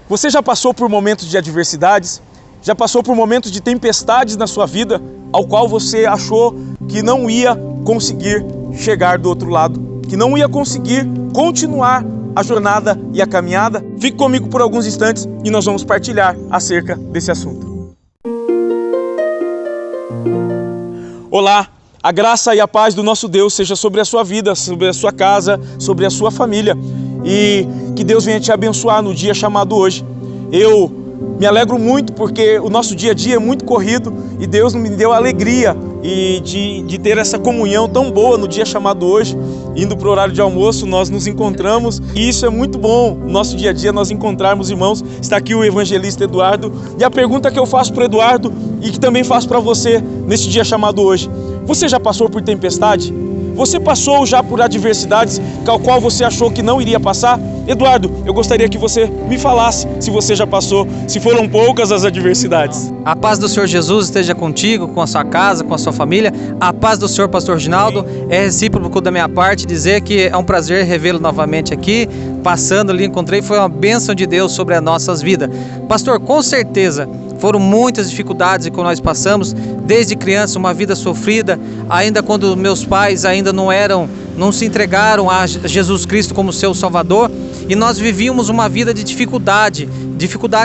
Você já passou por momentos de adversidades? Já passou por momentos de tempestades na sua vida, ao qual você achou que não ia conseguir chegar do outro lado, que não ia conseguir continuar a jornada e a caminhada? Fique comigo por alguns instantes e nós vamos partilhar acerca desse assunto. Olá, a graça e a paz do nosso Deus seja sobre a sua vida, sobre a sua casa, sobre a sua família, e que Deus venha te abençoar no dia chamado hoje. Eu me alegro muito porque o nosso dia a dia é muito corrido e Deus me deu a alegria de ter essa comunhão tão boa no dia chamado hoje. Indo para o horário de almoço, nós nos encontramos e isso é muito bom, no nosso dia a dia nós encontrarmos irmãos. Está aqui o evangelista Eduardo, e a pergunta que eu faço para o Eduardo e que também faço para você nesse dia chamado hoje: você já passou por tempestade? Você passou já por adversidades com a qual você achou que não iria passar? Eduardo, eu gostaria que você me falasse se você já passou, se foram poucas as adversidades. A paz do Senhor Jesus esteja contigo, com a sua casa, com a sua família. A paz do Senhor, pastor Reginaldo. É recíproco da minha parte dizer que é um prazer revê-lo novamente aqui. Passando ali, encontrei, foi uma bênção de Deus sobre as nossas vidas. Pastor, com certeza foram muitas dificuldades que nós passamos, desde criança, uma vida sofrida, ainda quando meus pais ainda não se entregaram a Jesus Cristo como seu Salvador, e nós vivíamos uma vida de dificuldade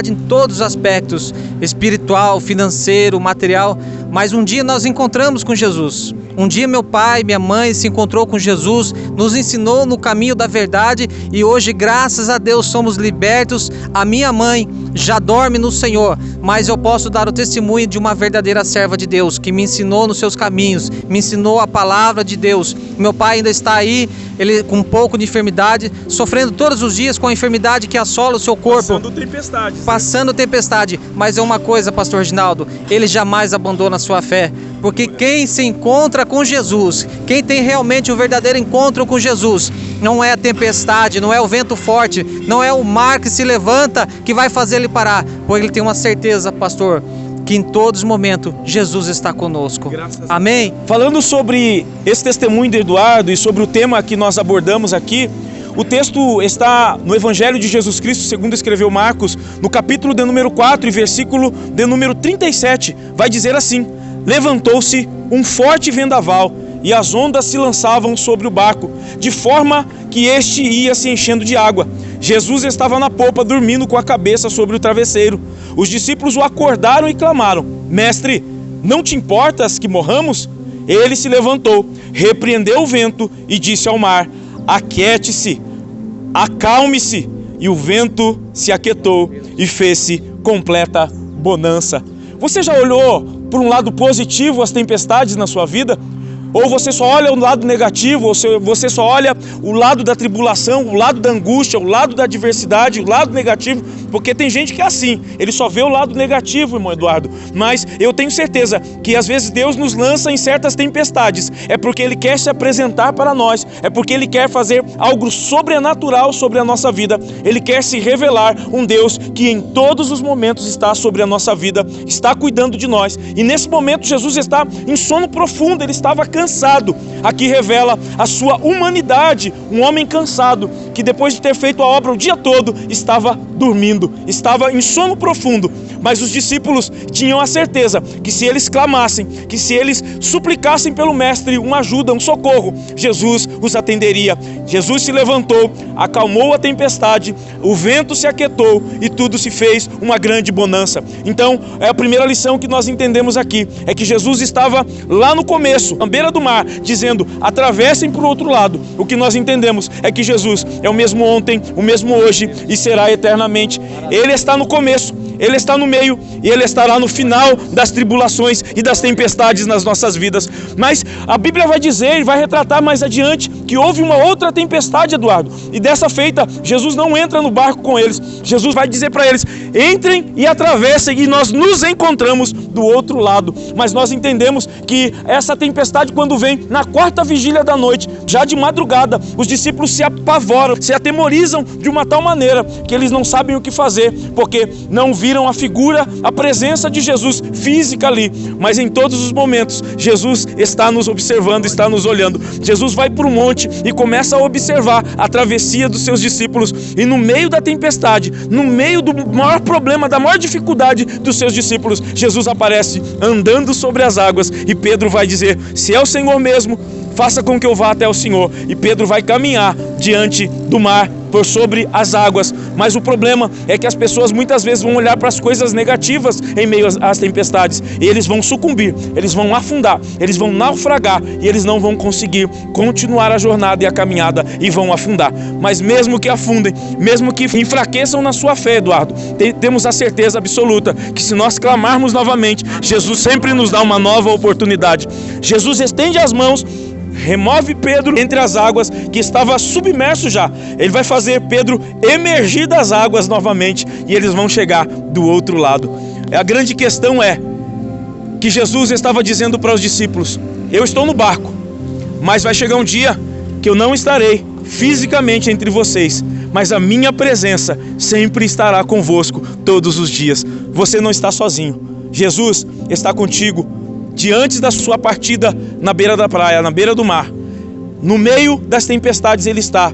em todos os aspectos, espiritual, financeiro, material, mas um dia nós encontramos com Jesus. Um dia meu pai, minha mãe se encontrou com Jesus, nos ensinou no caminho da verdade, e hoje, graças a Deus, somos libertos. A minha mãe já dorme no Senhor, mas eu posso dar o testemunho de uma verdadeira serva de Deus, que me ensinou nos seus caminhos, me ensinou a palavra de Deus. Meu pai ainda está aí, ele com um pouco de enfermidade, sofrendo todos os dias com a enfermidade que assola o seu corpo. Passando tempestade. Mas é uma coisa, pastor Reginaldo, ele jamais abandona a sua fé, porque quem se encontra com Jesus, quem tem realmente o verdadeiro encontro com Jesus, não é a tempestade, não é o vento forte, não é o mar que se levanta que vai fazer ele parar, pois ele tem uma certeza, pastor, que em todos os momentos Jesus está conosco. Amém? Falando sobre esse testemunho de Eduardo e sobre o tema que nós abordamos aqui, o texto está no Evangelho de Jesus Cristo, segundo escreveu Marcos, no capítulo de número 4 e versículo de número 37, vai dizer assim: levantou-se um forte vendaval e as ondas se lançavam sobre o barco, de forma que este ia se enchendo de água. Jesus estava na popa, dormindo com a cabeça sobre o travesseiro. Os discípulos o acordaram e clamaram: mestre, não te importas que morramos? Ele se levantou, repreendeu o vento e disse ao mar: aquiete-se, acalme-se. E o vento se aquietou e fez-se completa bonança. Você já olhou por um lado positivo as tempestades na sua vida? Ou você só olha o lado negativo, ou você só olha o lado da tribulação, o lado da angústia, o lado da adversidade, o lado negativo? Porque tem gente que é assim, ele só vê o lado negativo, irmão Eduardo. Mas eu tenho certeza que às vezes Deus nos lança em certas tempestades, é porque Ele quer se apresentar para nós, é porque Ele quer fazer algo sobrenatural sobre a nossa vida. Ele quer se revelar um Deus que em todos os momentos está sobre a nossa vida, está cuidando de nós. E nesse momento Jesus está em sono profundo, ele estava cansado. Aqui revela a sua humanidade, um homem cansado, que depois de ter feito a obra o dia todo, estava dormindo, estava em sono profundo. Mas os discípulos tinham a certeza que se eles clamassem, que se eles suplicassem pelo mestre uma ajuda, um socorro, Jesus os atenderia. Jesus se levantou, acalmou a tempestade, o vento se aquietou e tudo se fez uma grande bonança. Então, a primeira lição que nós entendemos aqui é que Jesus estava lá no começo, à beira do mar, dizendo: atravessem para o outro lado. O que nós entendemos é que Jesus é o mesmo ontem, o mesmo hoje e será eternamente. Ele está no começo, Ele está no meio e Ele estará no final das tribulações e das tempestades nas nossas vidas. Mas a Bíblia vai dizer e vai retratar mais adiante que houve uma outra tempestade, Eduardo, e dessa feita Jesus não entra no barco com eles. Jesus vai dizer para eles: entrem e atravessem, e nós nos encontramos do outro lado. Mas nós entendemos que essa tempestade, quando vem na quarta vigília da noite, Já de madrugada, os discípulos se apavoram, se atemorizam de uma tal maneira que eles não sabem o que fazer, porque não viram a figura, a presença de Jesus física ali. Mas em todos os momentos, Jesus está nos observando, está nos olhando. Jesus vai para o monte e começa a observar a travessia dos seus discípulos. E no meio da tempestade, no meio do maior problema, da maior dificuldade dos seus discípulos, Jesus aparece andando sobre as águas. E Pedro vai dizer: se é o Senhor mesmo, faça com que eu vá até o Senhor. E Pedro vai caminhar diante do mar, por sobre as águas. Mas o problema é que as pessoas muitas vezes vão olhar para as coisas negativas em meio às tempestades, e eles vão sucumbir, eles vão afundar, eles vão naufragar, e eles não vão conseguir continuar a jornada e a caminhada, e vão afundar. Mas mesmo que afundem, mesmo que enfraqueçam na sua fé, Eduardo, temos a certeza absoluta que se nós clamarmos novamente, Jesus sempre nos dá uma nova oportunidade. Jesus estende as mãos, remove Pedro entre as águas, que estava submerso já. Ele vai fazer Pedro emergir das águas novamente, e eles vão chegar do outro lado. A grande questão é que Jesus estava dizendo para os discípulos: eu estou no barco, mas vai chegar um dia que eu não estarei fisicamente entre vocês, mas a minha presença sempre estará convosco todos os dias. Você não está sozinho. Jesus está contigo diante da sua partida na beira da praia, na beira do mar. No meio das tempestades Ele está,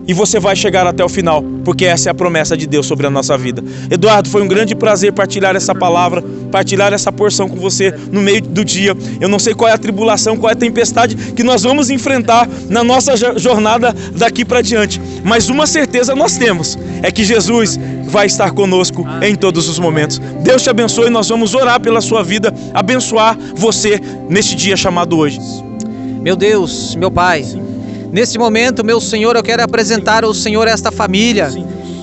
e você vai chegar até o final, porque essa é a promessa de Deus sobre a nossa vida. Eduardo, foi um grande prazer partilhar essa palavra, partilhar essa porção com você no meio do dia. Eu não sei qual é a tribulação, qual é a tempestade que nós vamos enfrentar na nossa jornada daqui para diante, mas uma certeza nós temos, é que Jesus vai estar conosco em todos os momentos. Deus te abençoe. Nós vamos orar pela sua vida, abençoar você neste dia chamado hoje. Meu Deus, meu Pai, nesse momento, meu Senhor, eu quero apresentar ao Senhor esta família.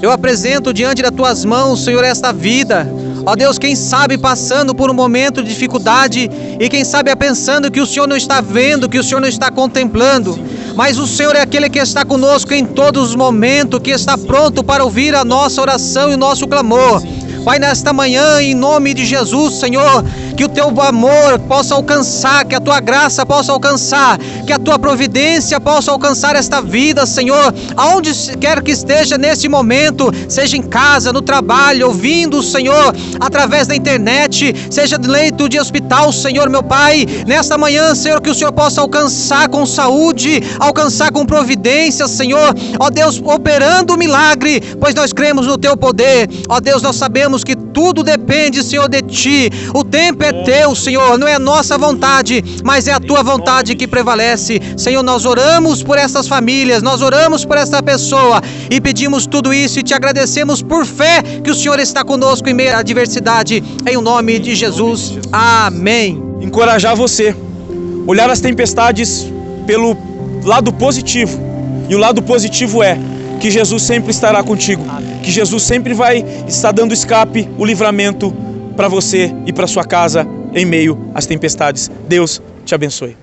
Eu apresento diante das Tuas mãos, Senhor, esta vida. Ó Deus, quem sabe passando por um momento de dificuldade, e quem sabe pensando que o Senhor não está vendo, que o Senhor não está contemplando. Mas o Senhor é aquele que está conosco em todos os momentos, que está pronto para ouvir a nossa oração e o nosso clamor. Pai, nesta manhã, em nome de Jesus, Senhor, que o Teu amor possa alcançar, que a Tua graça possa alcançar, que a Tua providência possa alcançar esta vida, Senhor, aonde quer que esteja neste momento, seja em casa, no trabalho, ouvindo o Senhor, através da internet, seja de leito de hospital, Senhor, meu Pai, nesta manhã, Senhor, que o Senhor possa alcançar com saúde, alcançar com providência, Senhor, ó Deus, operando o milagre, pois nós cremos no Teu poder. Ó Deus, nós sabemos que tudo depende, Senhor, de Ti. O tempo é Teu, Senhor, não é a nossa vontade, mas é a Tua vontade que prevalece. Senhor, nós oramos por essas famílias, nós oramos por esta pessoa e pedimos tudo isso e Te agradecemos por fé que o Senhor está conosco em meio à adversidade, em nome de Jesus. Amém. Encorajar você, olhar as tempestades pelo lado positivo, e o lado positivo é que Jesus sempre estará contigo, que Jesus sempre vai estar dando escape, o livramento para você e para sua casa em meio às tempestades. Deus te abençoe.